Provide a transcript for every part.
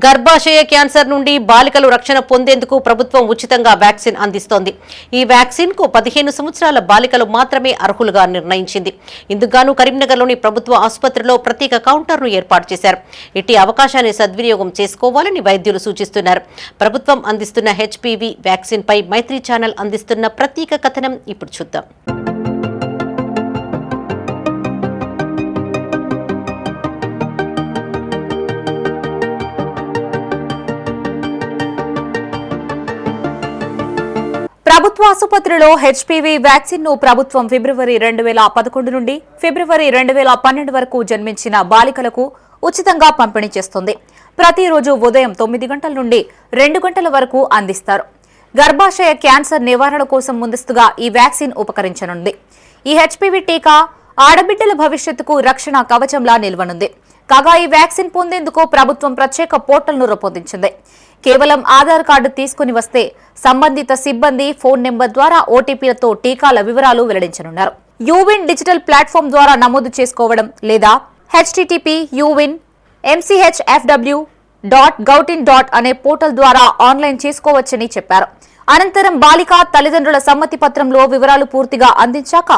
గర్భాశయ క్యాన్సర్ నుండి బాలికలు రక్షణ పొందేందుకు ప్రభుత్వం ఉచితంగా వ్యాక్సిన్ అందిస్తోంది. ఈ వ్యాక్సిన్ కు 15 సంవత్సరాల బాలికలు మాత్రమే అర్హులుగా నిర్ణయించింది. ఇందుకుగాను కరీంనగర్లోని ప్రభుత్వ ఆసుపత్రిలో ప్రత్యేక కౌంటర్ను ఏర్పాటు చేశారు. ఇట్టి అవకాశాన్ని సద్వినియోగం చేసుకోవాలని వైద్యులు సూచిస్తున్నారు. ప్రభుత్వం అందిస్తున్న హెచ్పివి వ్యాక్సిన్ పై మైత్రి ఛానల్ అందిస్తున్న ప్రత్యేక కథనం ఇప్పుడు చూద్దాం. ప్రభుత్వ ఆసుపత్రిలో హెచ్పివి వ్యాక్సిన్ ను ప్రభుత్వం ఫిబ్రవరి 2011 నుండి ఫిబ్రవరి 2012 వరకు జన్మించిన బాలికలకు ఉచితంగా పంపిణీ చేస్తుంది. ప్రతిరోజు ఉదయం 9 గంటల నుండి 2 గంటల వరకు అందిస్తారు. గర్భాశయ క్యాన్సర్ నివారణ కోసం ముందస్తుగా ఈ వ్యాక్సిన్ ఉపకరించనుంది. ఈ హెచ్పివి టీకా ఆడబిడ్డల భవిష్యత్తుకు రక్షణ కవచంలా నిల్వనుంది. కాగా ఈ వ్యాక్సిన్ పొందేందుకు ప్రభుత్వం ప్రత్యేక పోర్టల్ను రూపొందించింది. కేవలం ఆధార్ కార్డు తీసుకుని వస్తే సంబంధిత సిబ్బంది ఫోన్ నెంబర్ ద్వారా ఓటీపీలతో టీకాల వివరాలు వెల్లడించనున్నారు. యూవిన్ డిజిటల్ ప్లాట్ఫామ్ ద్వారా నమోదు చేసుకోవడం లేదా http://uvin.mchfw.gautin. అనే పోర్టల్ ద్వారా ఆన్లైన్ చేసుకోవచ్చని చెప్పారు. అనంతరం బాలిక తల్లిదండ్రుల సమ్మతి పత్రంలో వివరాలు పూర్తిగా అందించాక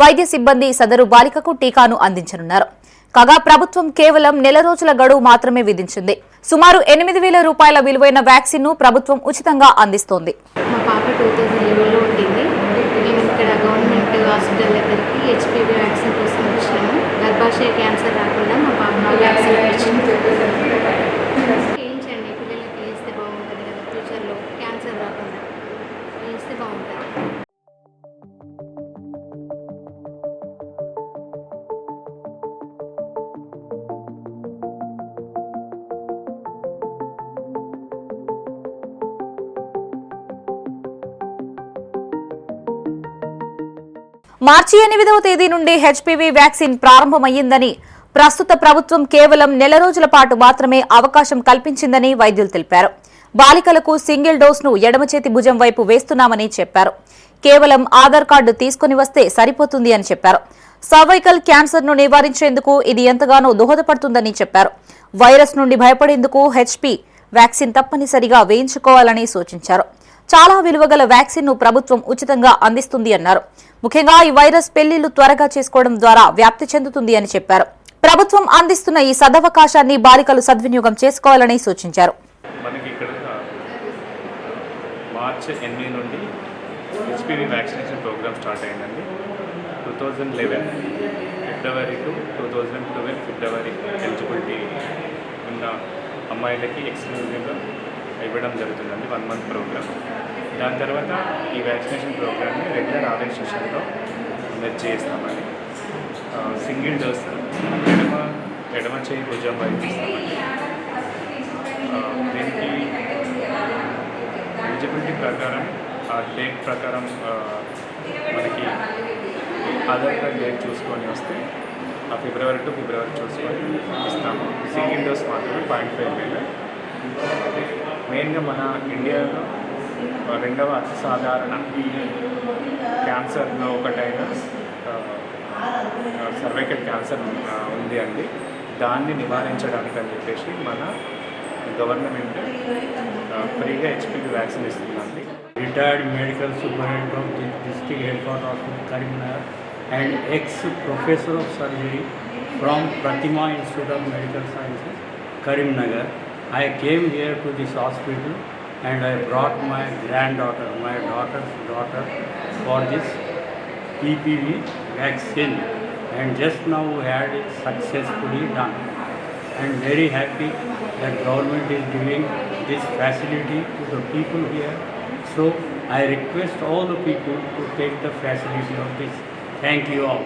వైద్య సిబ్బంది సదరు బాలికకు టీకాను అందించనున్నారు. కాగా ప్రభుత్వం కేవలం నెల రోజుల గడువు మాత్రమే విధించింది. సుమారు 8,000 రూపాయల విలువైన వ్యాక్సిన్ ను ప్రభుత్వం ఉచితంగా అందిస్తోంది. మా పాప 2011లో ఉండింది. మేము ఇక్కడ గవర్నమెంట్ హాస్పిటల్ దగ్గరికి హెచ్పివి వ్యాక్సిన్ కోసం వచ్చినాము. గర్భాశయ క్యాన్సర్ రాకుండా మా పాప వ్యాక్సిన్ ఇచ్చింది. వేయించండి, పిల్లలకి వేస్తే బాగుంటుంది కదా, ఫ్యూచర్లో క్యాన్సర్ రాకుండా వేస్తే బాగుంటుంది. మార్చి 8వ తేదీ నుండి హెచ్పివి వ్యాక్సిన్ ప్రారంభమయ్యిందని, ప్రస్తుత ప్రభుత్వం కేవలం నెల రోజుల పాటు మాత్రమే అవకాశం కల్పించిందని వైద్యులు తెలిపారు. బాలికలకు సింగిల్ డోస్ను ఎడమ చేతి భుజం వైపు వేస్తున్నామని చెప్పారు. కేవలం ఆధార్ కార్డు తీసుకుని వస్తే సరిపోతుంది అని చెప్పారు. సర్వైకల్ క్యాన్సర్ను నివారించేందుకు ఇది ఎంతగానో దోహదపడుతుందని చెప్పారు. వైరస్ నుండి భయపడేందుకు హెచ్పి వ్యాక్సిన్ తప్పనిసరిగా వేయించుకోవాలని సూచించారు. చాలా విలువగల వ్యాక్సిన్ ను ప్రభుత్వం ఉచితంగా అందిస్తుంది అన్నారు. ముఖ్యంగా ఈ వైరస్ పెళ్లిళ్లు త్వరగా చేసుకోవడం ద్వారా వ్యాప్తి చెందుతుంది అని చెప్పారు. ప్రభుత్వం అందిస్తున్న ఈ సదవకాశాన్ని బాలికలు సద్వినియోగం చేసుకోవాలని సూచించారు. మనకి ఇక్కడ మార్చి 8 నుండి హెచ్పివి వ్యాక్సినేషన్ ప్రోగ్రామ్ స్టార్ట్ అయిందండి. 2011 ఫిబ్రవరి టు 2012 ఫిబ్రవరి ఎలిజిబిలిటీ ఉన్న అమ్మాయిలకి ఎక్స్క్లూజివ్గా ఇవ్వడం జరుగుతుందండి. 1 మంత్ ప్రోగ్రామ్. దాని తర్వాత ఈ వ్యాక్సినేషన్ ప్రోగ్రామ్ని రెగ్యులర్ ఆర్ఎన్ సెషన్లో మెర్జ్ చేస్తామండి. సింగిల్ డోస్ ఎడమ చేయి భుజం వైపు ఇస్తామండి. దీనికి ఎలిజిబిలిటీ ప్రకారం ఆ డేట్ ప్రకారం మనకి ఆధార్ కార్డ్ డేట్ చూసుకొని వస్తే ఆ ఫిబ్రవరి టు ఫిబ్రవరి చూసుకొని ఇస్తాము. సింగిల్ డోస్ మాత్రమే 0.5 ml. మెయిన్గా మన ఇండియాలో 2వ అతి సాధారణ క్యాన్సర్లో ఒకటైన సర్వైకల్ క్యాన్సర్ ఉంది అండి. దాన్ని నివారించడానికి అని చెప్పేసి మన గవర్నమెంట్ ఫ్రీగా హెచ్పివి వ్యాక్సిన్ ఇస్తుందండి. Retired medical superintendent of the district headquarters hospital Karimnagar and ex-professor of surgery from Pratima Institute of Medical Sciences, Karimnagar. I came here to this hospital and I brought my granddaughter, my daughter's daughter, for this PPV vaccine, and just now we had it successfully done. I am very happy that government is giving this facility to the people here. So I request all the people to take the facility of this. Thank you all.